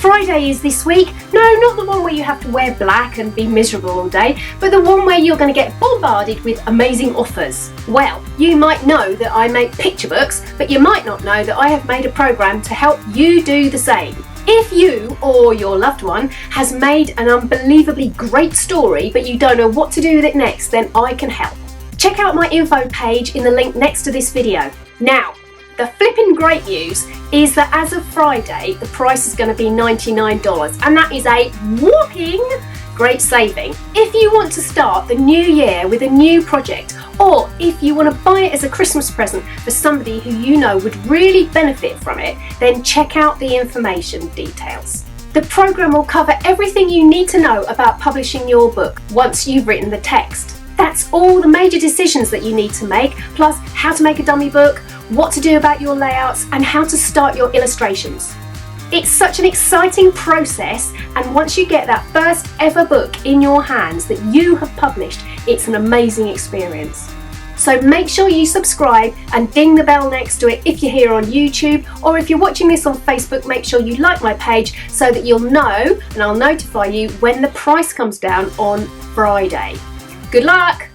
Friday is this week. No, not the one where you have to wear black and be miserable all day, but the one where you're going to get bombarded with amazing offers. Well, you might know that I make picture books, but you might not know that I have made a program to help you do the same. If you or your loved one has made an unbelievably great story, but you don't know what to do with it next, then I can help. Check out my info page in the link next to this video. Now, the flipping great news is that as of Friday, the price is going to be $99, and that is a whopping great saving. If you want to start the new year with a new project, or if you want to buy it as a Christmas present for somebody who you know would really benefit from it, then check out the information details. The program will cover everything you need to know about publishing your book once you've written the text. That's all the major decisions that you need to make, plus how to make a dummy book, what to do about your layouts, and how to start your illustrations. It's such an exciting process, and once you get that first ever book in your hands that you have published, it's an amazing experience. So make sure you subscribe and ding the bell next to it if you're here on YouTube, or if you're watching this on Facebook, make sure you like my page so that you'll know, and I'll notify you when the price comes down on Friday. Good luck!